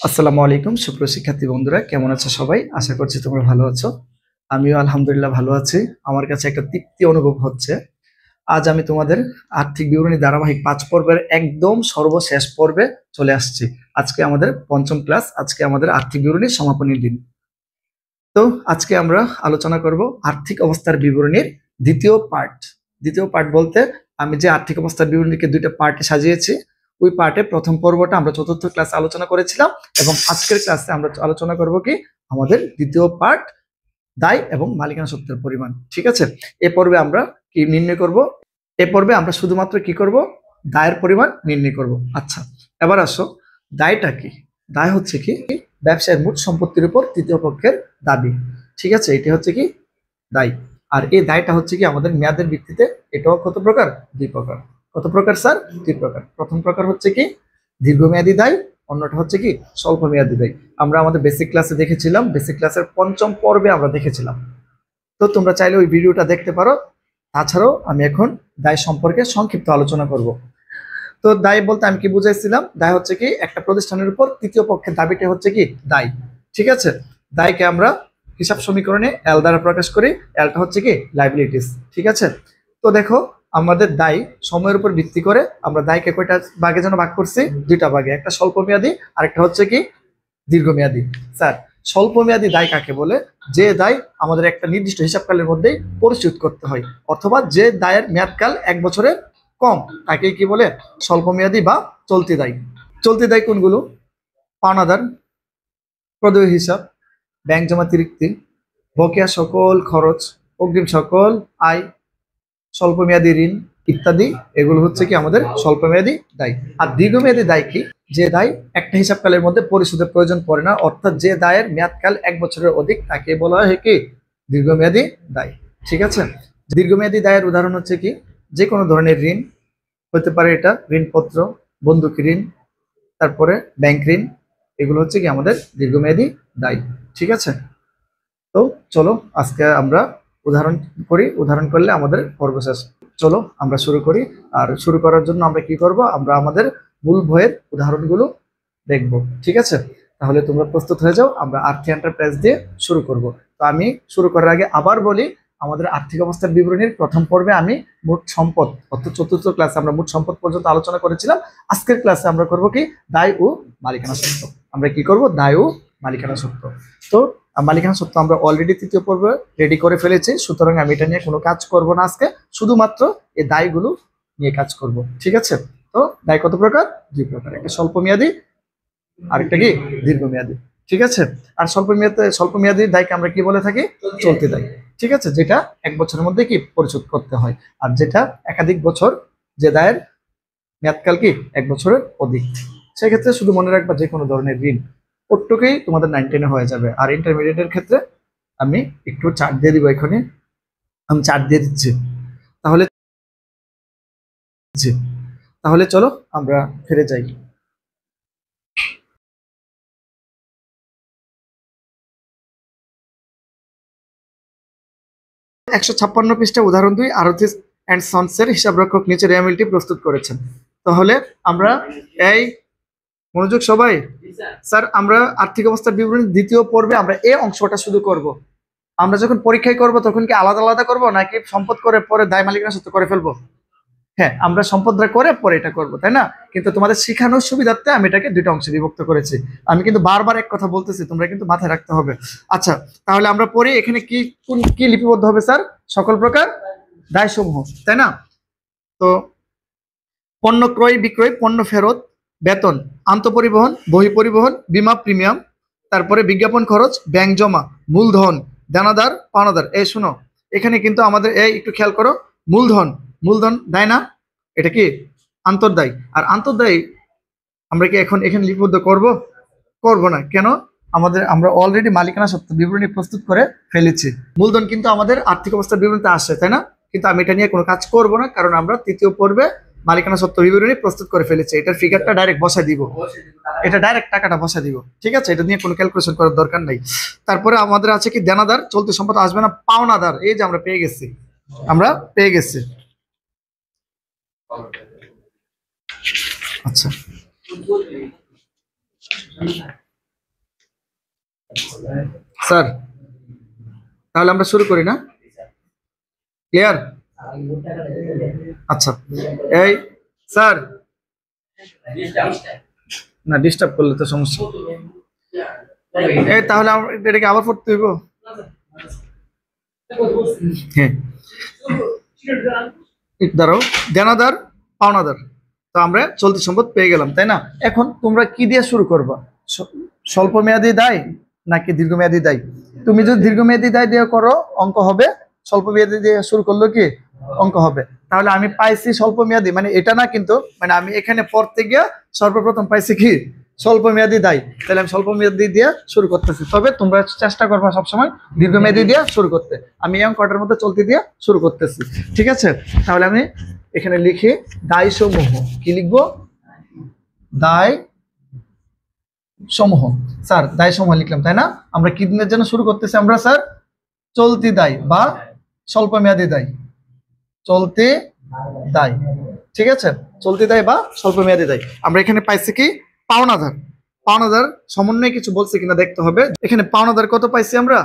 আসসালামু আলাইকুম সুপ্রিয় শিক্ষার্থী বন্ধুরা, কেমন আছো সবাই? আশা করছি তোমরা ভালো আছো। আমিও আলহামদুলিল্লাহ ভালো আছি। আমার কাছে একটা তৃপ্তি অনুভব হচ্ছে। আজ আমি তোমাদের আর্থিক বিবরণী ধারাবাহিক ৫ পর্বের একদম সর্বশেষ পর্বে চলে আসছি। আজকে আমাদের পঞ্চম ক্লাস, আজকে আমাদের আর্থিক বিবরণীর সমাপনী দিন। তো আজকে আমরা আলোচনা করব আর্থিক অবস্থার বিবরণীর দ্বিতীয় পার্ট। দ্বিতীয় পার্ট বলতে আমি যে আর্থিক অবস্থার বিবরণীকে দুইটা পার্টে সাজিয়েছি, ওই পার্টে প্রথম পর্বটা আমরা চতুর্থ ক্লাসে আলোচনা করেছিলাম, এবং আজকের ক্লাসে আমরা আলোচনা করব কি আমাদের দ্বিতীয় পার্ট, দায় এবং মালিকানা সত্ত্বের পরিমাণ। ঠিক আছে, এ পর্বে আমরা কি নির্ণয় করব? এ পর্বে আমরা শুধুমাত্র কি করব? দায়ের পরিমাণ নির্ণয় করব। আচ্ছা, এবার আসো, দায়টা কি? দায় হচ্ছে কি ব্যবসায়ের মোট সম্পত্তির উপর তৃতীয় পক্ষের দাবি। ঠিক আছে, এটি হচ্ছে কি দায়। আর এই দায়টা হচ্ছে কি আমাদের মেয়াদের ভিত্তিতে, এটাও কত প্রকার? দুই প্রকার। কত প্রকার স্যার? দুই প্রকার। প্রথম প্রকার হচ্ছে কি দীর্ঘমেয়াদী দায়, অন্যটা হচ্ছে কি স্বল্প মেয়াদী দায়। আমরা আমাদের বেসিক ক্লাসে দেখেছিলাম, বেসিক ক্লাসের পঞ্চম পর্বে আমরা দেখেছিলাম। তো তোমরা চাইলে ওই ভিডিওটা দেখতে পারো। তাছাড়াও আমি এখন দায় সম্পর্কে সংক্ষিপ্ত আলোচনা করব। তো দায় বলতে আমি কি বুঝাইছিলাম? দায় হচ্ছে কি একটা প্রতিষ্ঠানের উপর তৃতীয় পক্ষের দাবিটা হচ্ছে কি দায়। ঠিক আছে, দায়কে আমরা হিসাব সমীকরণে এল দ্বারা প্রকাশ করি। এলটা হচ্ছে কি লাইবিলিটিস। ঠিক আছে, তো দেখো আমাদের দায় সময়ের উপর ভিত্তি করে আমরা দায়কে কয়টা ভাগে যেন ভাগ করছি? দুইটা ভাগে, একটা স্বল্প মেয়াদী আর একটা হচ্ছে কি দীর্ঘমেয়াদী। স্যার, স্বল্প মেয়াদী দায় কাকে বলে? যে দায় আমাদের একটা নির্দিষ্ট হিসাবকালের মধ্যেই পরিশোধ করতে হয়, অথবা যে দায়ের মেয়াদকাল 1 বছরের কম, তাকে কি বলে? স্বল্প মেয়াদী বা চলতি দায়। চলতি দায় কোনগুলো? পাওনাদার, প্রদেয় হিসাব, ব্যাংক জমাতিরিক্তি, বকেয়া সকল খরচ, অগ্রিম সকল আয়, স্বল্প মেয়াদী ঋণ ইত্যাদি, এগুলো হচ্ছে কি আমাদের স্বল্প মেয়াদী দায়। আর দীর্ঘমেয়াদী দায় কি? যে দায় একটা হিসাবকালের মধ্যে পরিশোধের প্রয়োজন পড়ে না, অর্থাৎ যে দায়ের মেয়াদকাল 1 বছরের অধিক, তাকে বলা হয় কি দীর্ঘমেয়াদী দায়। ঠিক আছে, দীর্ঘমেয়াদী দায়ের উদাহরণ হচ্ছে কি যে কোনো ধরনের ঋণ হতে পারে, এটা ঋণপত্র, বন্ধুক ঋণ, তারপরে ব্যাংক ঋণ, এগুলো হচ্ছে কি আমাদের দীর্ঘমেয়াদী দায়। ঠিক আছে, তো চলো আজকে আমরা উদাহরণ করি, উদাহরণ করলে আমাদের পর্ব শেষ। চলো আমরা শুরু করি। আর শুরু করার জন্য আমরা কি করব? আমরা আমাদের মূল বইয়ের উদাহরণগুলো দেখব। ঠিক আছে, তাহলে তোমরা প্রস্তুত হয়ে যাও, আমরা আর্থিক এন্টারপ্রাইজ দিয়ে শুরু করব। তো আমি শুরু করার আগে আবার বলি, আমাদের আর্থিক অবস্থার বিবরণীর প্রথম পর্বে আমি মোট সম্পদ, অর্থাৎ চতুর্থ ক্লাসে আমরা মোট সম্পদ পর্যন্ত আলোচনা করেছিলাম। আজকের ক্লাসে আমরা করব কি দায় ও মালিকানা সত্ত্ব। আমরা কি করব? দায় ও মালিকানা সত্ত্ব। তো মালিকানা সত্ত্ব আমরা অলরেডি তৃতীয় পর্বে রেডি করে ফেলেছি, সুতরাং আমি এটা নিয়ে কোনো কাজ করব না আজকে, শুধুমাত্র এই দায়গুলো নিয়ে কাজ করব। ঠিক আছে, তো দায় কত প্রকার? দুই প্রকার, একটা স্বল্প মেয়াদী, আরেকটা কি দীর্ঘমেয়াদী। ঠিক আছে, আর স্বল্প মেয়াদী দায়কে আমরা কি বলে থাকি? চলতি দায়। ঠিক আছে, যেটা 1 বছরের মধ্যে কি পরিশোধ করতে হয়। আর যেটা একাধিক বছর, যে দায়ের মেয়াদকাল কি 1 বছরের অধিক। সেক্ষেত্রে শুধু মনে রাখবা, যে কোনো ধরনের ঋণ প্রত্যেকেই তোমাদের 9-10 হয়ে যাবে। আর ইন্টারমিডিয়েটের ক্ষেত্রে আমি একটু চার্ট দিয়ে দিব, এখানে আমি চার্ট দিয়ে দিচ্ছি। তাহলে তাহলে চলো আমরা ফিরে যাই। 156 পৃষ্ঠা উদাহরণ 2, আরথিস অ্যান্ড সন্সের হিসাবরক্ষক নিচে রেয়ামিলটি প্রস্তুত করেছেন। তাহলে আমরা এই মনোযোগ সবাই। স্যার, আমরা আর্থিক অবস্থার বিবরণী দ্বিতীয় পর্বে আমরা এই অংশটা শুধু করব। আমরা যখন পরীক্ষায় করব তখন কি আলাদা আলাদা করব, নাকি সম্পদ করে পরে দায় মালিকানা সত্ত্ব করে ফেলবো? হ্যাঁ, আমরা সম্পদরা করে পরে এটা করবো, তাই না? কিন্তু তোমাদের শেখানোর সুবিধার্থে আমি এটাকে দুইটা অংশে বিভক্ত করেছি। আমি কিন্তু বারবার এক কথা বলতেছি, তোমরা কিন্তু মাথায় রাখতে হবে। আচ্ছা, তাহলে আমরা পড়ি এখানে কি কি লিপিবদ্ধ হবে স্যার? সকল প্রকার দায়সমূহ, তাই না? তো পণ্য ক্রয় বিক্রয়, পণ্য ফেরত, বেতন, আন্তঃপরিবহন, বহিঃপরিবহন, বীমা প্রিমিয়াম, তারপরে বিজ্ঞাপন খরচ, ব্যাংক জমা, মূলধন, দানাদার, পাওনাদার। এই শোনো, এখানে কিন্তু আমাদের এই একটু খেয়াল করো, মূলধন, মূলধন দায় না, এটা কি আন্তর্দায়। আর আন্তর্দায় আমরা কি এখন এখানে লিপিবদ্ধ করব? করব না। কেন? আমরা অলরেডি মালিকানা সত্ত্ব বিবরণী প্রস্তুত করে ফেলেছি। মূলধন কিন্তু আমাদের আর্থিক অবস্থার বিবরণীতে আসে, তাই না? কিন্তু আমি এটা নিয়ে কোনো কাজ করব না, কারণ আমরা তৃতীয় পর্বে মালিকানা সত্ত্ব বিবরণী প্রস্তুত করে ফেলেছি। এটার ফিগারটা ডাইরেক্ট বসাই দিব, এটা ডাইরেক্ট টাকাটা বসাই দিব। ঠিক আছে, এটা নিয়ে কোনো ক্যালকুলেশন করার দরকার নাই। তারপরে আমাদের আছে কি দেনাদার, চলতি সম্পদ আসবে না, পাওনাদার, এই যে আমরা পেয়ে গেছি, আমরা পেয়ে গেছি। আচ্ছা, স্যার তাহলে আমরা শুরু করি না? ক্লিয়ার? আচ্ছা এই স্যার, না ডিস্টার্ব করলে তো সমস্যা। এই তাহলে এটাকে আবার পড়তে হইব। হ্যাঁ দাঁড়াও, দেনাদার পাওনাদার, তো আমরা চলতি সম্পদ পেয়ে গেলাম তাই না? এখন তোমরা কি দিয়ে শুরু করবা? স্বল্প মেয়াদী দায় নাকি দীর্ঘমেয়াদী দায়? তুমি যদি দীর্ঘমেয়াদী দায় দিয়ে করো অঙ্ক হবে, স্বল্প মেয়াদী দিয়ে শুরু করলো কি অঙ্ক হবে। তাহলে আমি পাইছি স্বল্প মেয়াদী, মানে এটা না কিন্তু, মানে আমি এখানে পড়তে গিয়ে সর্বপ্রথম পাইছি কি স্বল্প মেয়াদী দায়, তাহলে আমি স্বল্প মেয়াদী দিয়ে শুরু করতেছি। তবে তোমরা চেষ্টা করবা সবসময় দীর্ঘমেয়াদী দিয়ে শুরু করতে। আমি এই অঙ্কটার মধ্যে চলতি দিয়ে শুরু করতেছি, ঠিক আছে? তাহলে আমি এখানে লিখি দায় সমূহ, কি লিখবো? দায় সমূহ। স্যার দায় সমূহ লিখলাম তাই না? আমরা কি দিনের জন্য শুরু করতেছি আমরা স্যার? চলতি দায় বা স্বল্প মেয়াদী দায়, চলতি দায়, ঠিক আছে? চলতি দায় বা স্বল্প মেয়াদী দায়। আমরা এখানে পাইছি কি পাওনাদার। পাওনাদার সমন্বয়ে কিছু বলছে কিনা দেখতে হবে। এখানে পাওনাদার কত পাইছি আমরা?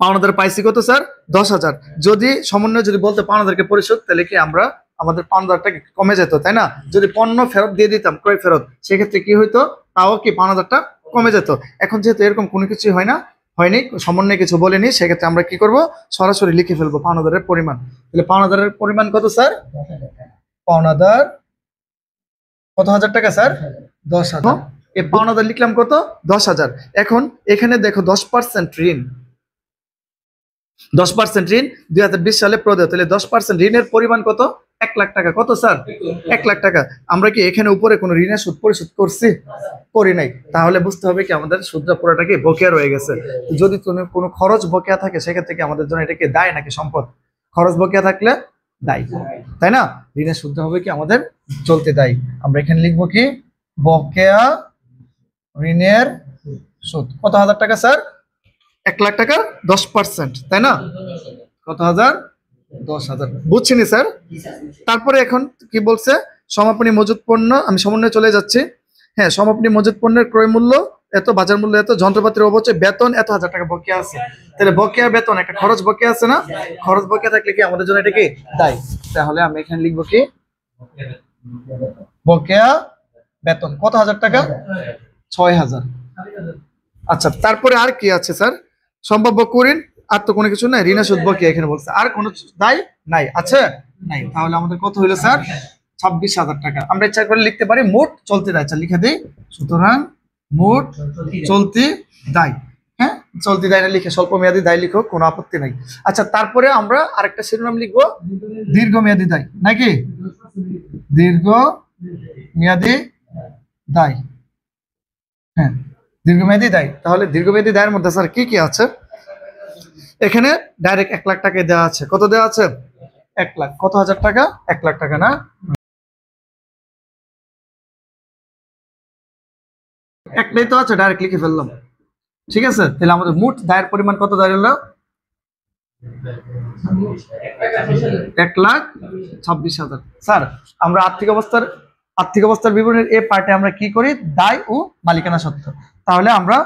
পাওনাদার পাইছি কত স্যার? 10,000। যদি সমন্বয় যদি বলতে পাওনাদারকে পরিশোধ, তাহলে কি আমরা আমাদের পাওনাদারটা কমে যেত তাই না? যদি পণ্য ফেরত দিয়ে দিতাম, ক্রয় ফেরত, সেক্ষেত্রে কি হইতো? তাও কি পাওনাদারটা কমে যেত। এখন যেহেতু এরকম কোনো কিছু হয় না, হয়নি, সমন্বয় কিছু বলেনি, সেক্ষেত্রে আমরা কি করব? সরাসরি লিখে ফেলবো পাওনাদারের পরিমাণ। তাহলে পাওনাদারের পরিমাণ কত স্যার? পাওনাদার কত হাজার টাকা স্যার? 10,000। এই পাওনাদার লিখলাম কত? 10,000। এখন এখানে দেখো 10% ঋণ, 10% ঋণ 2020 সালে প্রদেয়, তাহলে 10% ঋণের পরিমাণ কত? 1 লাখ টাকা। কত স্যার? 1 লাখ টাকা। আমরা কি এখানে উপরে কোনো ঋণের সুদ পরিশোধ করছি? করি নাই। তাহলে বুঝতে হবে কি আমাদের সুদটা পুরোটা কি বকেয়া রয়ে গেছে। যদি কোনো খরচ বকেয়া থাকে, সেক্ষেত্রে কি আমাদের জন্য এটা কি দায় নাকি সম্পদ? খরচ বকেয়া থাকলে দায়, তাই না? ঋণের সুদটা হবে কি আমাদের চলতে দায়। আমরা এখানে লিখবো কি বকেয়া ঋণের সুদ কত হাজার টাকা স্যার? 1 লাখ টাকার 10%, তাই না? কত হাজার? 10,000। বুঝছেনি স্যার? তারপরে এখন কি বলছে? সমাপনী মজুত পণ্য, আমি সমন্বয়ে চলে যাচ্ছি। হ্যাঁ, সমাপনী মজুত পণ্যের ক্রয় মূল্য এত, বাজার মূল্য এত, যন্ত্রপাতির অবচয়, বেতন এত হাজার টাকা বকেয়া আছে। তাহলে বকেয়া বেতন একটা খরচ বকেয়া আছে না? খরচ বকেয়া থাকলে কি আমাদের জন্য এটা কি দায়? তাহলে আমি এখানে লিখবো কি বকেয়া বেতন কত হাজার টাকা? 6,000। আচ্ছা, তারপরে আর কি আছে স্যার? সম্ভাব্য কুঋণ, আর তো কোনো কিছু নাই। ঋণের সুদ বকেয়া এখানে বলছে, আর কোনো দায় নাই, আছে নাই। তাহলে আমাদের কত হইলো স্যার? 26,000 টাকা। আমরা ইচ্ছা করে লিখতে পারি মোট চলতি দায়। আচ্ছা লিখে দিই, সুতরাং মোট চলতি দায়। হ্যাঁ, চলতি দায় না লিখে স্বল্প মেয়াদী দায় লিখো, কোনো আপত্তি নাই। আচ্ছা, তারপরে আমরা আরেকটা শিরোনাম লিখবো দীর্ঘমেয়াদী দায়, নাকি? দীর্ঘ মেয়াদী দায়। হ্যাঁ, দীর্ঘমেয়াদী দায়। তাহলে দীর্ঘমেয়াদী দায়ের মধ্যে স্যার কি কি আছে? এখানে ডাইরেক্ট 1 লাখ টাকায় দেওয়া আছে। কত দেওয়া আছে? 1 লাখ। কত হাজার টাকা? 1 লাখ টাকা না? একটাই তো আছে, ডাইরেক্ট লিখে ফেললাম, ঠিক আছে? তাহলে আমাদের মোট দায়ের পরিমাণ কত দাঁড়ালো? 1,26,000। স্যার আমরা আর্থিক অবস্থার বিবরণের এ পার্টে আমরা কি করি? দায় ও মালিকানা সত্ত্ব। তাহলে আমরা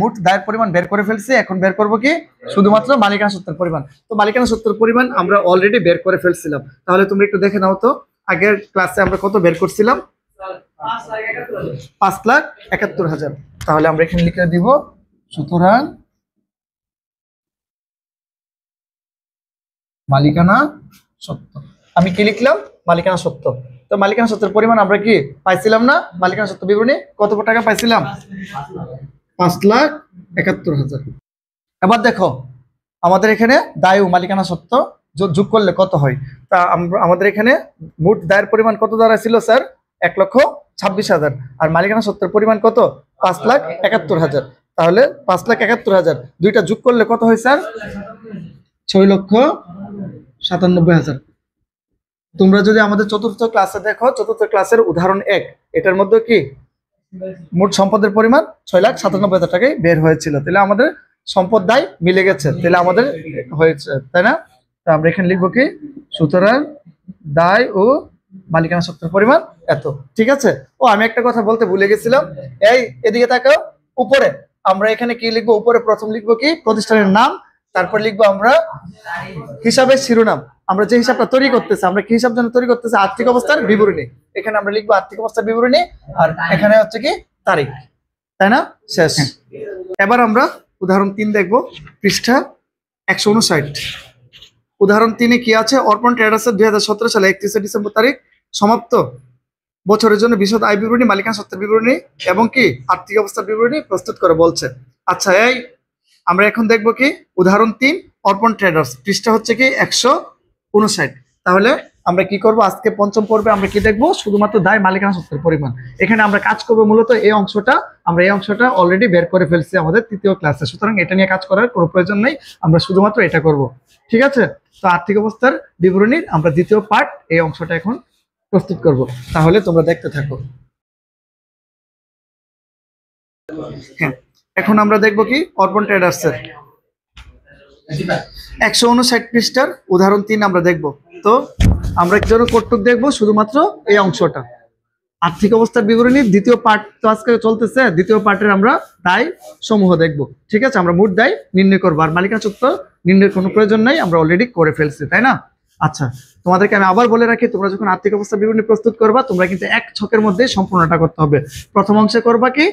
মোট দায়ের পরিমাণ বের করে ফেলছি। এখন বের করব কি শুধুমাত্র মালিকানা সত্ত্বের পরিমাণ। তো মালিকানা সত্ত্বের পরিমাণ আমরা অলরেডি বের করে ফেলছিলাম। তাহলে তুমি একটু দেখে নাও তো, আগের ক্লাসে আমরা কত বের করছিলাম? 5,71,000। তাহলে আমরা এখানে লিখে দিব সুতরাং মালিকানা সত্ত্ব। আমি কি লিখলাম? মালিকানা সত্ত্ব। তো মালিকানা সত্ত্বের পরিমাণ আমরা কি পাইছিলাম না? মালিকানা সত্ত্ব বিবরণী কত টাকা পাইছিলাম? 5,71,000। এবার দেখো আমাদের এখানে দায় ও মালিকানা সত্ত্ব যোগ করলে কত হয়? তা আমাদের এখানে মোট দায়ের পরিমাণ কত দাঁড়াইছিল স্যার? 1,26,000। আর মালিকানা সত্ত্বের পরিমাণ কত? 5,71,000। তাহলে 5,71,000 দুইটা যোগ করলে কত হয় স্যার? 6,97,000। তোমরা যদি আমাদের চতুর্থ ক্লাসে দেখো, চতুর্থ ক্লাসের উদাহরণ 1, এটার মধ্যে কি মোট সম্পদের পরিমাণ 6,97,000 টাকায় বের হয়েছিল। তাহলে আমাদের সম্পদ দায় মিলে গেছে, তাহলে আমাদের হয়েছে, তাই না? তো আমরা এখানে লিখবো কি সুতরাং দায় ও মালিকানা সত্ত্বের পরিমাণ এত, ঠিক আছে? ও আমি একটা কথা বলতে ভুলে গেছিলাম, এই এদিকে তাকাও, উপরে আমরা এখানে কি লিখবো, উপরে প্রথম লিখবো কি প্রতিষ্ঠানের নাম, তারপর লিখবো আমরা হিসাবের শিরোনাম। আমরা যে হিসাবটা তৈরি করতেছি, আমরা কি হিসাব জন্য তৈরি করতেছি, আর্থিক অবস্থার বিবরণী। এখানে আমরা লিখবো আর্থিক অবস্থার বিবরণী, আর এখানে হচ্ছে কি তারিখ, তাই না? শেষ। এবার আমরা উদাহরণ 3 দেখবো, পৃষ্ঠা 159। উদাহরণ 3-এ কি আছে, অর্পণ ট্রেডার্সের 2017 সালে 31 ডিসেম্বর তারিখ সমাপ্ত বছরের জন্য বিশদ আয় বিবরণী, মালিকানা সত্ত্বের বিবরণী এবং কি আর্থিক অবস্থার বিবরণী প্রস্তুত করে বলছে। আচ্ছা, এই আমরা এখন দেখবো কি উদাহরণ 3, অর্পণ ট্রেডার্স, পৃষ্ঠা হচ্ছে কি 159। তাহলে আমরা কি করব, আজকে পঞ্চম পর্বে আমরা কি দেখবো, শুধুমাত্র দায় মালিকানা সত্ত্বের পরিমাণ। এখানে আমরা কাজ করবো মূলত এই অংশটা, আমরা এই অংশটা অলরেডি বের করে ফেলছি আমাদের 3য় ক্লাসে, সুতরাং এটা নিয়ে কাজ করার কোনো প্রয়োজন নেই, আমরা শুধুমাত্র এটা করব। ঠিক আছে? তো আর্থিক অবস্থার বিবরণীর আমরা 2য় পার্ট, এই অংশটা এখন প্রস্তুত করব। তাহলে তোমরা দেখতে থাকো। হ্যাঁ, এখন আমরা দেখবো কি অর্পণ ট্রেডার্সের 159 পৃষ্ঠার উদাহরণ 3 আমরা দেখব। তো আমরা কি জন্য কটুক দেখবো, শুধুমাত্র এই অংশটা, আর্থিক অবস্থার বিবরণীর 2য় পার্ট তো আজকে চলতেছে, 2য় পার্টের আমরা দায় সমূহ দেখব। ঠিক আছে? আমরা মোট দায় নির্ণয় করবো, আর মালিকানা সত্ত্ব নির্ণয়ের কোনো প্রয়োজন নাই, আমরা অলরেডি করে ফেলছি, তাই না? আচ্ছা, তোমাদেরকে আমি আবার বলে রাখি, তোমরা যখন আর্থিক অবস্থা বিবরণী প্রস্তুত করবা, তোমরা কিন্তু এক ছকের মধ্যে সম্পূর্ণটা করতে হবে। প্রথম অংশে করবা কি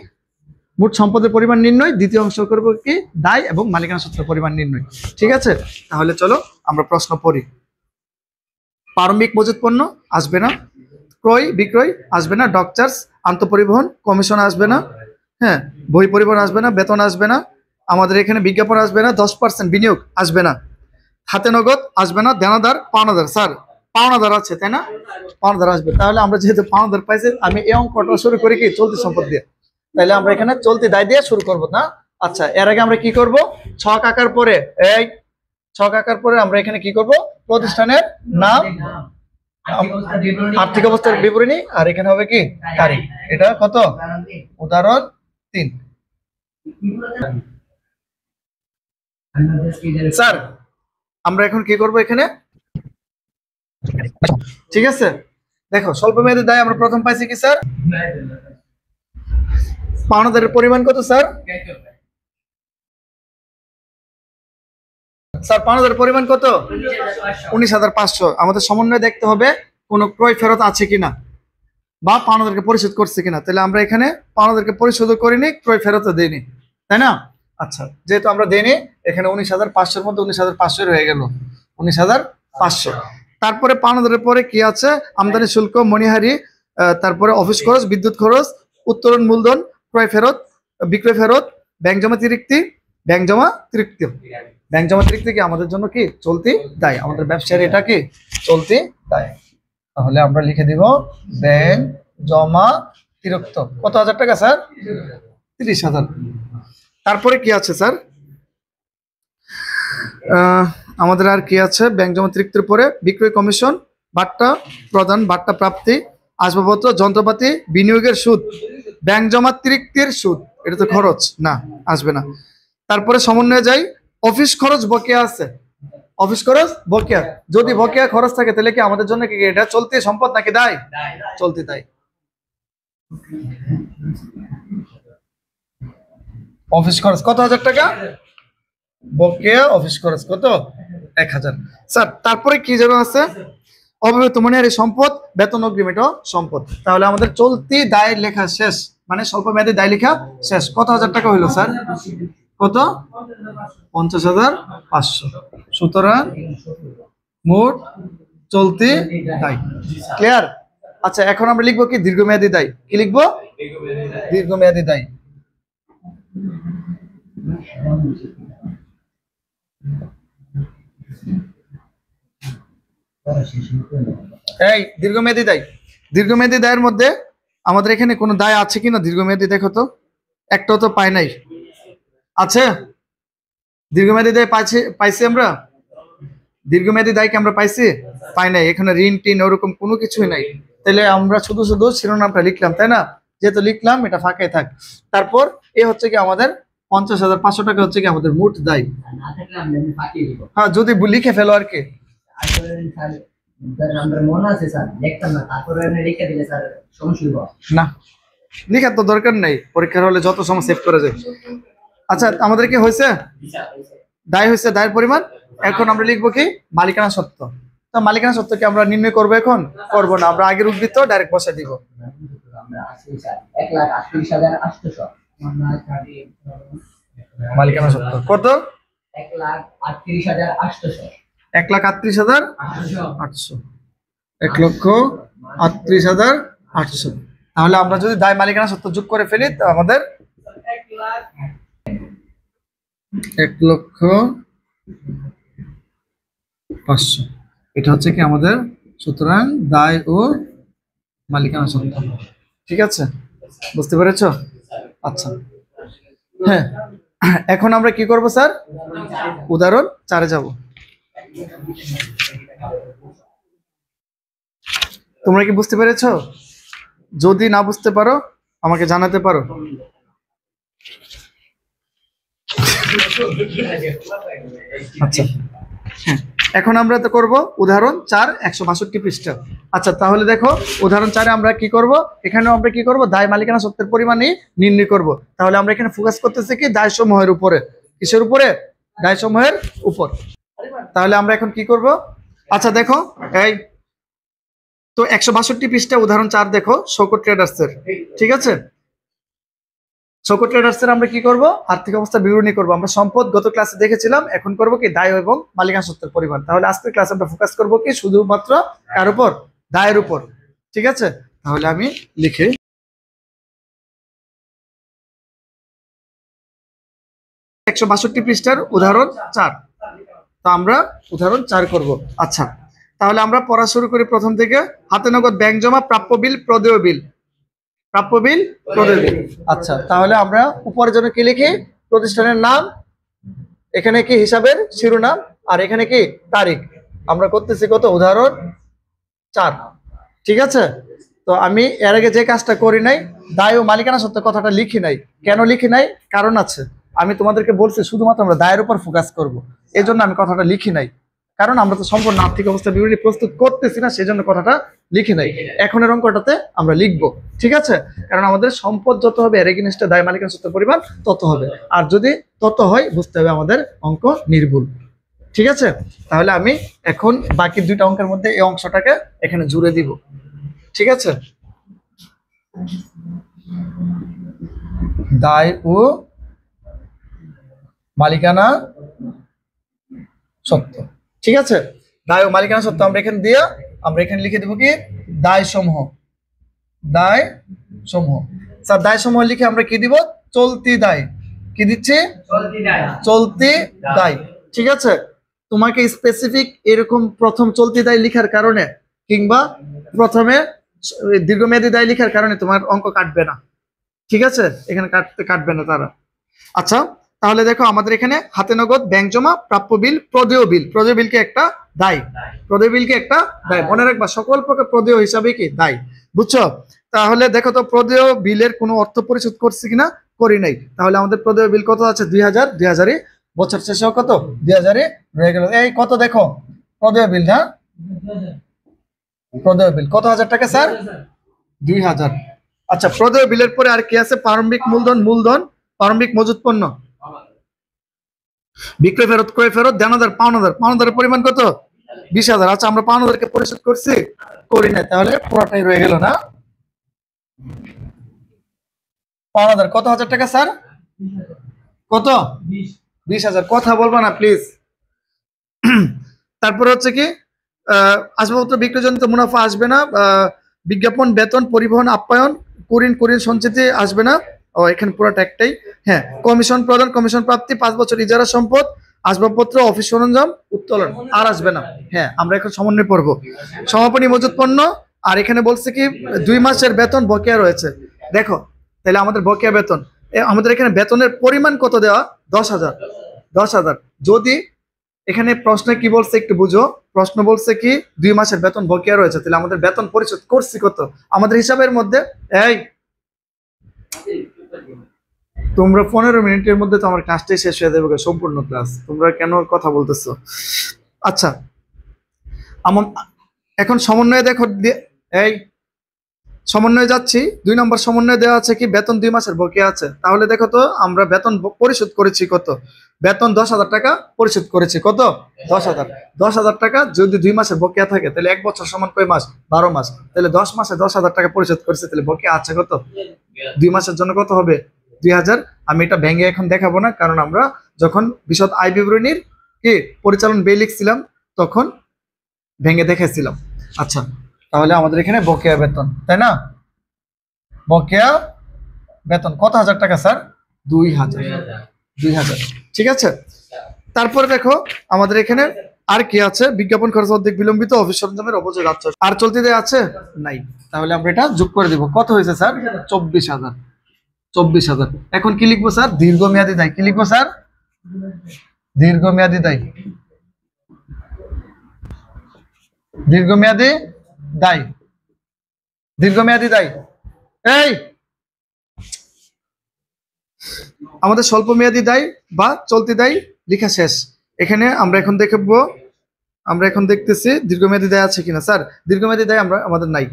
মোট সম্পদের পরিমাণ নির্ণয়, দ্বিতীয় অংশ করবো কি দায় এবং মালিকানা সত্ত্বের পরিমাণ নির্ণয়। ঠিক আছে? তাহলে চলো আমরা প্রশ্ন পড়ি। প্রারম্ভিক মজুত পণ্য আসবে না, ক্রয় বিক্রয় আসবে না, ডক চার্জ, আন্তঃপরিবহন, কমিশন আসবে না, হ্যাঁ, বই পরিবহন আসবে না, বেতন আসবে না, আমাদের এখানে বিজ্ঞাপন আসবে না, 10% বিনিয়োগ আসবে না, হাতে নগদ আসবে না, দেনাদার পাওনাদার, স্যার পাওনাদার আছে তাই না, পাওনাদার আসবে। তাহলে আমরা যেহেতু পাওনাদার পাইছি, আমি এই অঙ্কটা শুরু করি কি চলতি সম্পদ দিয়ে, তাহলে আমরা এখানে চলতি দায় দিয়ে শুরু করবো না। আচ্ছা, এর আগে আমরা কি করব, ছক আঁকার পরে আমরা এখানে কি করব, প্রতিষ্ঠানের নাম, আর্থিক অবস্থার বিবরণী, আর এখানে হবে কি তারিখ। এটা কত, উদাহরণ 3। স্যার আমরা এখন কি করব এখানে, ঠিক আছে? দেখো, স্বল্প মেয়াদী দায় আমরা প্রথম পাইছি কি স্যার, পাওনাদারের পরিমাণ কত স্যার, পাওনাদারের পরিমাণ কত, 19,500। আমাদের সমন্বয়ে দেখতে হবে কোন ক্রয় ফেরত আছে কিনা, বা পাওনাদারকে পরিশোধ করছে কিনা। তাহলে আমরা এখানে পাওনাদারকে পরিশোধ করিনি, ক্রয় ফেরতও দিইনি, তাই না? আচ্ছা, যেহেতু আমরা দিইনি, এখানে 19,500-এর মধ্যে 19,500 রয়ে গেল, 19,500। তারপরে পাওনাদারের পরে কি আছে, আমদানি শুল্ক, মণিহারি, তারপরে অফিস খরচ, বিদ্যুৎ খরচ, উত্তোলন মূলধন, ক্রয় ফেরত, বিক্রয় ফেরত, ব্যাংক জমা তিরিক্তি, ব্যাংক জমা তিরিক্তি কি আমাদের জন্য কি চলতি দায়, আমাদের ব্যবসার এটা কি চলতি দায়। তাহলে আমরা লিখে দিব ব্যাংক জমা তিরিক্ত কত হাজার টাকা স্যার, 30,000। তারপরে কি আছে স্যার, আমাদের আর কি আছে, ব্যাংক জমা তিরিক্তের পরে বিক্রয় কমিশন, বাট্টা প্রদান, বাট্টা প্রাপ্তি, আসবাবপত্র, যন্ত্রপাতি, বিনিয়োগের সুদ, ব্যাংক জমা তিরিক্তের সুদ, এটা তো খরচ না, আসবে না। তারপরে সমন্বয়ে যাই, অফিস খরচ বকেয়া আছে, অফিস খরচ বকেয়া, যদি বকেয়া খরচ থাকে তাহলে কি আমাদের জন্য কি এটা চলতি সম্পদ নাকি দায়, চলতি দায়। অফিস খরচ কত হাজার টাকা, বকেয়া অফিস খরচ কত, 1,000। স্যার তারপরে কি যেন আছে, অব্যবহৃত মনিহারি সম্পদ, বেতন অগ্রিম সম্পদ। তাহলে আমাদের চলতি দায় লেখা শেষ, মানে স্বল্প মেয়াদী দায় লেখা শেষ। কত হাজার টাকা হইলো স্যার, কত, 50,500। সুতরাং মোট চলতি দায়। ক্লিয়ার? আচ্ছা, এখন আমরা লিখবো কি দীর্ঘমেয়াদী দায়, কি লিখবো, দীর্ঘমেয়াদী দায়। এই দীর্ঘমেয়াদী দায়, দীর্ঘমেয়াদী দায়ের মধ্যে আমাদের এখানে কোনো দায় আছে কিনা দীর্ঘমেয়াদী, দেখো তো, একটাও তো পাই নাই, আছে? দীর্ঘমেয়াদী দায় পাইছি আমরা, দীর্ঘমেয়াদী দায়কে আমরা পাই নাই, এখানে ঋণ টিন ওরকম কোনো কিছুই নাই। তাহলে আমরা শুধু শিরোনামটা লিখলাম, তাই না? যেহেতু লিখলাম এটা ফাঁকাই থাক। তারপর এ হচ্ছে কি আমাদের 50,500 টাকা হচ্ছে কি আমাদের মোট দায়। হ্যাঁ, যদি লিখে ফেলো আর কি, না লিখার তো দরকার নাই, পরীক্ষার হলে যত সময় সেভ করা যায়। আচ্ছা আমাদের কি হয়েছে? দায় হয়েছে, দায়ের পরিমাণ। এখন আমরা লিখবো কি মালিকানা সত্ত্ব। তো মালিকানা সত্ত্ব কি আমরা নির্ণয় করবো? এখন করবো না, আমরা আগের উদ্বৃত্ত ডাইরেক্ট বসাই দিব। 1,38,800 মালিকানা সত্ত্ব কত? 1,38,800 1,38,800 1,38,800। তাহলে আমরা যদি দায় মালিকানা সত্ত্ব যোগ করে ফেলি তো আমাদের 1,05,000। এটা হচ্ছে কি আমাদের, সুতরাং দায় ও মালিকানা সত্ত্ব। ঠিক আছে, বুঝতে পেরেছো? আচ্ছা হ্যাঁ, এখন আমরা কি করব স্যার? উদাহরণ 4 যাব। তোমরা কি বুঝতে পেরেছো? যদি না বুঝতে পারো আমাকে জানাতে পারো। আচ্ছা হ্যাঁ, এখন আমরা তো করব উদাহরণ 4 162 পৃষ্ঠা। আচ্ছা তাহলে দেখো উদাহরণ 4 আমরা কি করব, এখানে আমরা কি করব, দায় মালিকানা সত্ত্বের পরিমাণই নির্ণয় করব। তাহলে আমরা এখানে ফোকাস করতেছি কি দায় সমূহের উপরে। কিসের উপরে? দায় সমূহের উপর। তাহলে আমরা এখন কি করব? আচ্ছা দেখো এই তো 162 পৃষ্ঠা উদাহরণ 4 দেখো, শৌকত ট্রেডার্সের। ঠিক আছে, শৌকত ট্রেডার্সের আমরা কি করব? আর্থিক অবস্থা বিবরণী করব। আমরা সম্পদ গত ক্লাসে দেখেছিলাম, এখন করব কি দায় এবং মালিকানা সত্ত্বের পরিমাণ। তাহলে আজকের ক্লাসে আমরা ফোকাস করব কি শুধুমাত্র কার উপর? দায়ের উপর। ঠিক আছে, তাহলে আমি লিখি 162 পৃষ্ঠার উদাহরণ 4। তো আমরা উদাহরণ 4 করব। আচ্ছা তাহলে আমরা পড়া শুরু করি প্রথম থেকে। হাতে নগদ ব্যাংক জমা, প্রাপ্য বিল, প্রদেয় বিল। প্রাপ্য বিল, প্রদেয় বিল। আচ্ছা তাহলে আমরা উপরের জন্য কি লিখি? প্রতিষ্ঠানের নাম, এখানে কি হিসাবের শিরোনাম, আর এখানে কি তারিখ। আমরা করতেছি কত? উদাহরণ 4। ঠিক আছে, তো আমি এর আগে যে কাজটা করি নাই, দায় ও মালিকানা সত্ত্ব কথাটা লিখি নাই। কেন লিখি নাই? কারণ আছে। আমি তোমাদেরকে বলছি শুধুমাত্র আমরা দায়ের উপর ফোকাস করব, এই জন্য আমি কথাটা লিখি নাই। কারণ আমরা তো সম্পূর্ণ আর্থিক অবস্থা বিবরণী প্রস্তুত করতেছি না, সেই জন্য কথাটা লিখি নাই। এখনের অঙ্কটাতে আমরা লিখবো। ঠিক আছে, কারণ আমাদের সম্পদ যত হবে এর এগেইনস্টে দায় মালিকানা সত্ত্বের পরিমাণ তত হবে, আর যদি তত হয় বুঝতে হবে আমাদের অঙ্ক নির্ভুল। ঠিক আছে, তাহলে আমি এখন বাকি দুইটা অঙ্কের মধ্যে এই অংশটাকে এখানে জুড়ে দিব। ঠিক আছে, দায় ও মালিকানা সত্ত্ব। ঠিক আছে, দায় ও মালিকানা সত্ত্ব আমরা এখানে দিয়ে আমরা এখানে লিখে দেবো কি দায় সমূহ। দায় সমূহ স্যার, দায় সমূহ লিখে আমরা কি দিব? চলতি দায়। কি দিচ্ছি? চলতি দায়। ঠিক আছে, তোমাকে স্পেসিফিক এরকম প্রথম চলতি দায় লিখার কারণে কিংবা প্রথমে দীর্ঘমেয়াদী দায় লিখার কারণে তোমার অঙ্ক কাটবে না। ঠিক আছে, এখানে কাটবে না তারা। আচ্ছা তাহলে দেখো আমাদের এখানে হাতে নগদ ব্যাংক জমা, প্রাপ্য বিল, প্রদেয় বিল। প্রদেয় বিলকে একটা দায়, প্রদেয় বিলকে একটা দায়। মনে রাখবা সকল প্রকার প্রদেয় হিসাবে কি দায়। বুঝছো? তাহলে দেখো তো প্রদেয় বিলের কোনো অর্থ পরিশোধ করছি কিনা? করি নাই। তাহলে আমাদের প্রদেয় বিল কত আছে? 2000। 2000 বছর শেষে কত? 2000 রয়ে গেল। এই কত দেখো প্রদেয় বিল। হ্যাঁ, প্রদেয় বিল কত হাজার টাকা স্যার? 2000। আচ্ছা প্রদেয় বিলের পরে আর কি আছে? প্রারম্ভিক মূলধন, মূলধন, প্রারম্ভিক মজুত পণ্য, বিক্রয় ফেরত, ক্রয় ফেরত, দেনাদার, পাওনাদার। পাওনাদারের পরিমাণ কত? 20,000। আচ্ছা আমরা পাওনাদারকে পরিশোধ করছি? করি না, তাহলে পুরোটাই রয়ে গেল না। পাওনাদার কত হাজার টাকা স্যার? কত? 20,000। কথা বলবা না প্লিজ। তারপরে হচ্ছে কি আসবাবপত্র বিক্রয়জনিত মুনাফা আসবে না। বিজ্ঞাপন, বেতন, পরিবহন, আপ্যায়ন, কুরিন সঞ্চিতি আসবে না। ও এখানে পুরোটা একটাই। হ্যাঁ, কমিশন প্রদান, কমিশন প্রাপ্তি, 5 বছর ইজারা সম্পদ, আসবাবপত্র, অফিস সরঞ্জাম, উত্তোলন আর আসবে না। হ্যাঁ, আমরা এখন সমন্বয় পড়ব। সমাপনী মজুত পণ্য। আর এখানে বলছে কি 2 মাসের বেতন বকেয়া রয়েছে। দেখো তাহলে আমাদের বকেয়া বেতন, আমাদের এখানে বেতনের পরিমাণ কত দেওয়া? 10,000। 10,000। যদি এখানে প্রশ্নে কি বলছে একটু বুঝো। প্রশ্ন বলছে কি 2 মাসের বেতন বকেয়া রয়েছে, তাহলে আমাদের বেতন পরিশোধ করছি কত? আমাদের হিসাবের মধ্যে এই তোমরা 15 মিনিটের মধ্যে তো আমার কাজটাই শেষ হয়ে যাবে, সম্পূর্ণ ক্লাস। তোমরা কেন কথা বলতেছো? আচ্ছা এখন সমন্বয়ে দেখো, এই সমন্বয়ে যাচ্ছি। 2 নম্বর সমন্বয়ে দেওয়া আছে কি বেতন 2 মাসের বকেয়া আছে। তাহলে দেখো তো আমরা বেতন পরিশোধ করেছি কত, বেতন 10,000 টাকা পরিশোধ করেছি কত 10,000। 10,000 টাকা যদি 2 মাসের বকেয়া থাকে তাহলে 1 বছর সমান কয় মাস, 12 মাস। তাহলে 10 মাসে 10,000 টাকা পরিশোধ করেছে, তাহলে বকেয়া আছে কত 2 মাসের জন্য কত হবে 2,000। আমি এটা ভেঙে এখন দেখাবো না, কারণ আমরা যখন বিশদ আয় বিবরণীর কি পরিচালন ব্যয় লিখছিলাম তখন ভেঙে দেখেছিলাম। আচ্ছা, তাহলে আমাদের এখানে বকেয়া বেতন, তাই না, বকেয়া বেতন কত হাজার টাকা স্যার, 2,000। ঠিক আছে। তারপরে দেখো আমাদের এখানে আর কি আছে, বিজ্ঞাপন খরচ অর্ধেক বিলম্বিত, অফিস সরঞ্জামের অপচয় রাজস্ব আর চলতি দেয় আছে নাই। তাহলে আমরা এটা যোগ করে দিব, কত হয়েছে স্যার 24,000। 24,000। এখন কি লিখবো স্যার, দীর্ঘমেয়াদী দায়। কি লিখবো স্যার, দীর্ঘমেয়াদী দায়। দীর্ঘমেয়াদী দায়, দীর্ঘমেয়াদী দায়। এই আমাদের স্বল্প মেয়াদী দায় বা চলতি দায় লেখা শেষ। এখানে আমরা এখন দেখবো, আমরা এখন দেখতেছি দীর্ঘমেয়াদী দায় আছে কিনা। স্যার দীর্ঘমেয়াদী দায় আমাদের নাই।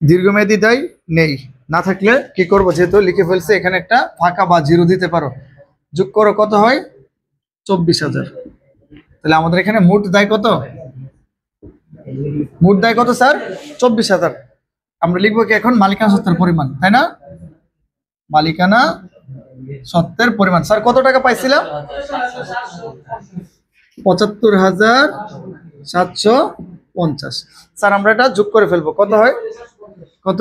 দীর্ঘমেয়াদী দায় নেই, না থাকলে কি করব, যেহেতু লিখে ফেলছে এখানে একটা ফাঁকা বা জিরো দিতে পারো। যোগ করো, কত হয় 24,000। তাহলে আমাদের এখানে মোট দায় কত, মোট দায় কত স্যার 24,000। আমরা লিখবো কি এখন মালিকানা সত্ত্বের পরিমাণ, তাই না, মালিকানা সত্ত্বের পরিমাণ। স্যার কত টাকা পাইছিলাম, 75,750। স্যার আমরা এটা যোগ করে ফেলবো, কত হয়, কত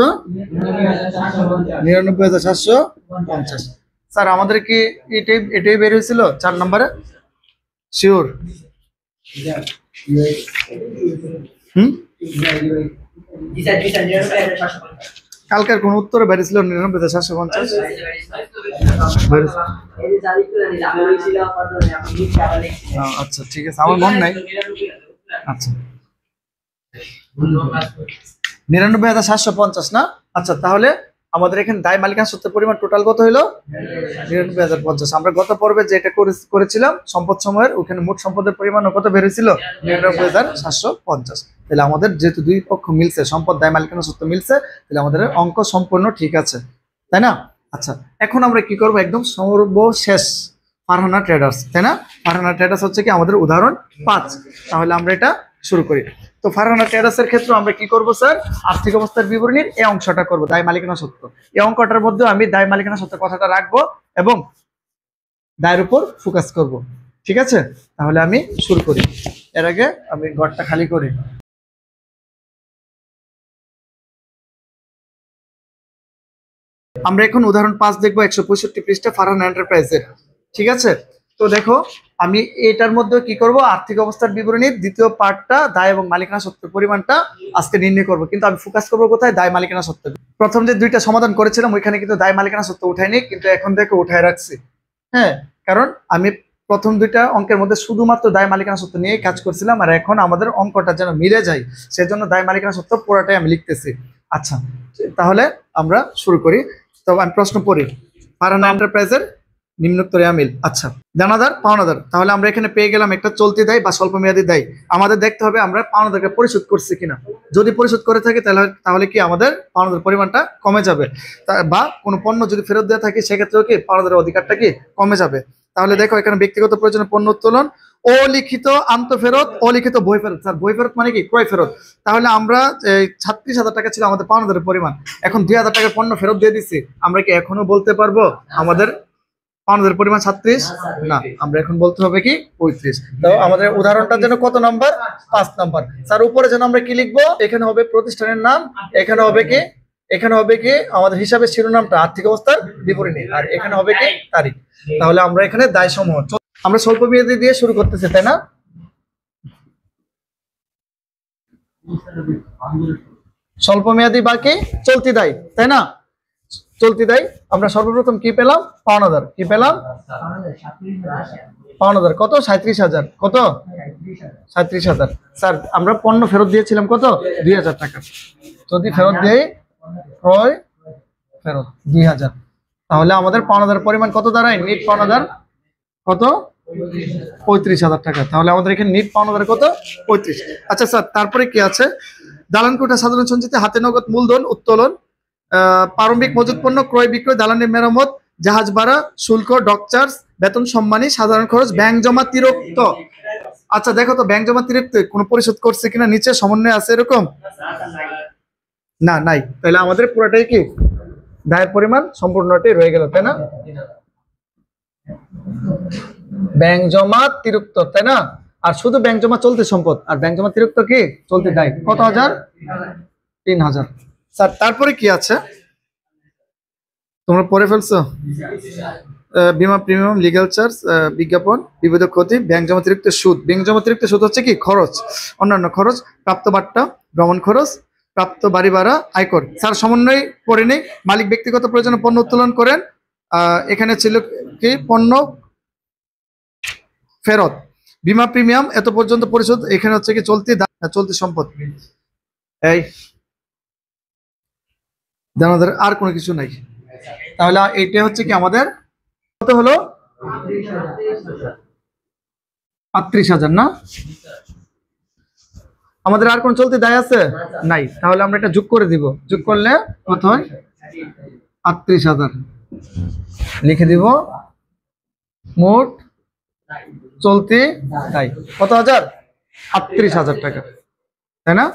99,750। স্যার আমাদের কি এটাই বের হয়েছিল 4 নম্বরে, শিওর? কালকের কোন উত্তরে বেরিয়েছিল 99,750? আচ্ছা ঠিক আছে, আমার মন নাই। আচ্ছা 99,750 না। আচ্ছা তাহলে আমাদের এখানে দায় মালিকানা সত্ত্বের পরিমাণ টোটাল কত হলো 99,050। আমরা গত পর্বে যেটা করেছিলাম সম্পদ সময়ের, ওখানে মোট সম্পদের পরিমাণ কত বের হয়েছিল 99,750। তাহলে আমাদের যেহেতু দুই পক্ষ মিলছে, সম্পদ দায় মালিকানা সত্ত্ব মিলছে, তাহলে আমাদের অঙ্ক সম্পূর্ণ ঠিক আছে, তাই না। আচ্ছা এখন আমরা কি করব, একদম সর্বশেষ ফারহানা ট্রেডার্স, তাই না। ফারহানা ট্রেডার্স হচ্ছে কি আমাদের উদাহরণ 5। তাহলে আমরা এটা শুরু করি। তো ফারহানা ট্রেডার্সের ক্ষেত্রে আমরা কি করব স্যার, আর্থিক অবস্থার বিবরণীর এই অংশটা করব, দায় মালিকানা সত্ত্ব। এই অঙ্কটার মধ্যে আমি দায় মালিকানা সত্ত্ব কথাটা রাখবো এবং দায়ের উপর ফোকাস করব, ঠিক আছে। তাহলে আমি শুরু করি। এর আগে আমি ঘরটা খালি করি। আমরা এখন উদাহরণ 5 দেখবো, 165 পৃষ্ঠা ফারহানা এন্টারপ্রাইজের, ঠিক আছে। তো দেখো আমি এটার মধ্যে কি করব, আর্থিক অবস্থার বিবরণীর দ্বিতীয় পার্টটা দায় এবং মালিকানা সত্ত্বের পরিমাণটা আজকে নির্ণয় করব, কিন্তু আমি ফোকাস করব কোথায়, দায় মালিকানা সত্ত্ব। প্রথম যে দুইটা সমাধান করেছিলাম ওইখানে কিন্তু দায় মালিকানা সত্ত্ব উঠাইনি, কিন্তু এখন দেখো উঠায় রাখছি। হ্যাঁ, কারণ আমি প্রথম দুইটা অঙ্কের মধ্যে শুধুমাত্র দায় মালিকানা সত্ত্ব নিয়ে কাজ করছিলাম, আর এখন আমাদের অঙ্কটা যেন মিলে যায় সেজন্য দায় মালিকানা সত্ত্ব পুরোটাই আমি লিখতেছি। আচ্ছা তাহলে আমরা শুরু করি। তবে আমি প্রশ্ন পড়ি, ফারহানা এন্টারপ্রাইজের নিম্নোক্তরে আমিল। আচ্ছা দানাদার পাওনাদার, তাহলে আমরা এখানে পেয়ে গেলাম একটা চলতি দায় বা স্বল্প মেয়াদী দায়। আমাদের দেখতে হবে আমরা পাওনাদারকে পরিশোধ করছি কিনা। যদি পরিশোধ করে থাকে তাহলে কি আমাদের পাওনাদার পরিমাণটা কমে যাবে, বা কোনো পণ্য যদি ফেরত দেওয়া থাকে সেক্ষেত্রেও কি পাওনাদারের অধিকারটা কি কমে যাবে। তাহলে দেখো এখানে ব্যক্তিগত প্রয়োজনে পণ্য উত্তোলন, অলিখিত আন্তঃফেরত, অলিখিত বই ফেরত। স্যার বই ফেরত মানে কি, ক্রয় ফেরত। তাহলে আমরা 36,000 টাকা ছিল আমাদের পাওনাদারের পরিমাণ, এখন 2,000 টাকার পণ্য ফেরত দিয়ে দিচ্ছি, আমরা কি এখনো বলতে পারবো আমাদের পাওনাদারের পরিমাণ 36? না, আমরা এখন বলতে হবে কি 35। তো আমাদের উদাহরণটা যেন কত নাম্বার, 5 নাম্বার। স্যার উপরে যেন আমরা কি লিখবো, এখানে হবে প্রতিষ্ঠানের নাম, এখানে হবে কি, এখানে হবে কি আমাদের হিসাবের শিরোনামটা আর্থিক অবস্থার বিবরণী, আর এখানে হবে কি তারিখ। তাহলে আমরা এখানে দায় সমূহ আমরা স্বল্প মেয়াদী দিয়ে শুরু করতেছি, তাই না। স্বল্প মেয়াদী বাকি চলতি দায়, তাই না। চলতি দায় আমরা সর্বপ্রথম কি পেলাম, পাওনাদার। কি পেলাম, পাওনাদার কত 37,000। কত 37,000। স্যার আমরা পণ্য ফেরত দিয়েছিলাম কত 2,000 টাকা। যদি ফেরত দেই ক্রয় ফেরত 2,000, তাহলে আমাদের পাওনাদার পরিমাণ কত দাঁড়ায়, নিট পাওনাদার কত 35,000 টাকা। তাহলে আমাদের এখানে নিট পাওনা যাবে কত? 35। আচ্ছা স্যার, তারপরে কি আছে? দালান কোঠা সাধারণ সঞ্চিতি, হাতে নগদ মূলধন উত্তোলন, প্রারম্ভিক মজুত পণ্য ক্রয় বিক্রয়, দালানের মেরামত, জাহাজ ভাড়া, শুল্ক, ডক চার্জ, বেতন সম্মানী, সাধারণ খরচ, ব্যাংক জমা তিরক্ত। আচ্ছা দেখো তো ব্যাংক জমা তিরক্ত কোনো পরিশোধ করছে কিনা, নিচে সমন্বয় আছে এরকম? না, নাই। তাহলে আমাদের পুরোটাই কি দায়ের পরিমাণ সম্পূর্ণটাই রয়ে গেল, তাই না? ব্যাংক জমা তিরক্ত, তাই না? আর শুধু ব্যাংক জমা চলতি সম্পদ, আর ব্যাংক জমা তিরক্ত কি চলতি দায়। কত হাজার? 3,000। স্যার তারপরে কি আছে তোমরা পড়ে ফেলছো? বীমা প্রিমিয়াম, লিগ্যাল চার্জ, বিজ্ঞাপন, বিবিধ ক্ষতি, ব্যাংক জমাতিরিক্ত সুদ। ব্যাংক জমাতিরিক্ত সুদ হচ্ছে কি খরচ, অন্যান্য খরচ, প্রাপ্ত বাট্টা, ভ্রমণ খরচ, প্রাপ্ত বাড়ি ভাড়া, আয়কর। স্যার সমন্বয় করে নেই। মালিক ব্যক্তিগত প্রয়োজনে পণ্য উত্তোলন করেন। এখানে ছিল কি পণ্য ফেরত। বীমা প্রিমিয়াম এত পর্যন্ত পরিশোধ। এখানে হচ্ছে কি চলতি সম্পদ। এই আমাদের আর কোনো কিছু নাই। তাহলে এইটা হচ্ছে কি আমাদের কত হলো? 38,000 না? আমাদের আর কোন চলতি দায় আছে? নাই। তাহলে আমরা এটা যোগ করে দিব। যোগ করলে কত হয়? 38,000 লিখে দিব। মোট চলতি দায় কত হাজার? 38,000 টাকা, তাই না?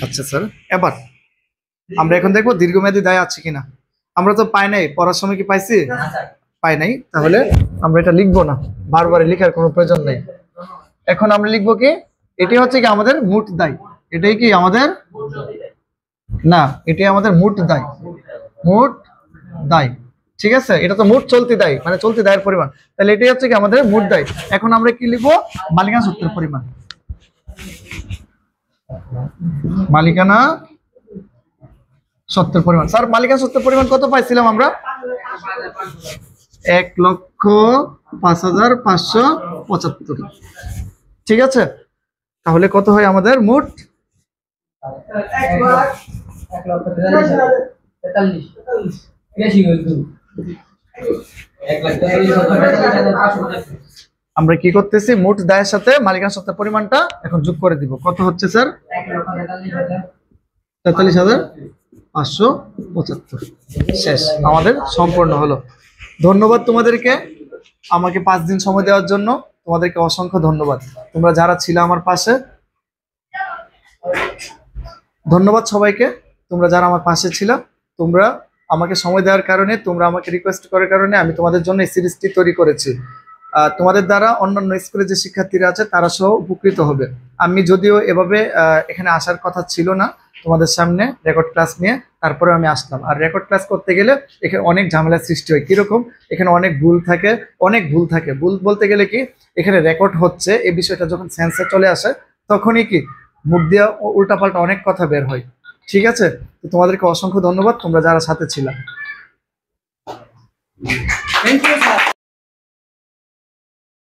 আচ্ছা স্যার, এবার আমরা এখন দেখবো দীর্ঘমেয়াদী দায় আছে কিনা। আমরা তো পাই নাই, পড়ার সময় কি পাইছি? পাই নাই। তাহলে আমরা এটা লিখবো না, বারবার লিখার কোনো প্রয়োজন নেই। এখন আমরা লিখবো কি, এটি হচ্ছে কি আমাদের মোট দায়। এটাই কি আমাদের না, এটাই আমাদের মোট দায়। মোট দায়, ঠিক আছে? এটা তো মোট চলতি দায়, মানে চলতি দায়ের পরিমাণ। তাহলে এটাই হচ্ছে কি আমাদের মোট দায়। এখন আমরা কি লিখবো? মালিকানা সত্ত্বের পরিমাণ। মালিকানা সত্ত্বের পরিমাণ। স্যার মালিকানা সত্ত্বের পরিমাণ কত পাইছিলাম আমরা? 1,05,575। ঠিক আছে, তাহলে কত হয় আমাদের মোট? আমরা কি করতেছি? মোট দায়ের সাথে মালিকানা সত্ত্বের পরিমাণটা এখন যোগ করে দিব। কত হচ্ছে স্যার? 43,575। শেষ, আমাদের সম্পূর্ণ হলো। ধন্যবাদ তোমাদেরকে আমাকে 5 দিন সময় দেওয়ার জন্য। তোমাদেরকে অসংখ্য ধন্যবাদ, তোমরা যারা ছিল আমার পাশে। ধন্যবাদ সবাইকে, তোমরা যারা আমার পাশে ছিল। তোমরা আমাকে সময় দেওয়ার কারণে, তোমরা আমাকে রিকোয়েস্ট করার কারণে আমি তোমাদের জন্য এই সিরিজটি তৈরি করেছি। তোমাদের দ্বারা অন্যান্য স্কুলে যে শিক্ষার্থীরা আছে তারা সহ উপকৃত হবে। আমি যদিও এভাবে এখানে আসার কথা ছিল না তোমাদের সামনে রেকর্ড ক্লাস নিয়ে, তারপরে আমি আসলাম। আর রেকর্ড ক্লাস করতে গেলে এখানে অনেক ঝামেলার সৃষ্টি হয়। কিরকম? এখানে অনেক ভুল থাকে। ভুল বলতে গেলে কি, এখানে রেকর্ড হচ্ছে এই বিষয়টা যখন সেন্সে চলে আসে তখনই কি মুখ দিয়ে উল্টাপাল্টা অনেক কথা বের হয়। ঠিক আছে, তো তোমাদেরকে অসংখ্য ধন্যবাদ তোমরা যারা সাথে ছিলা।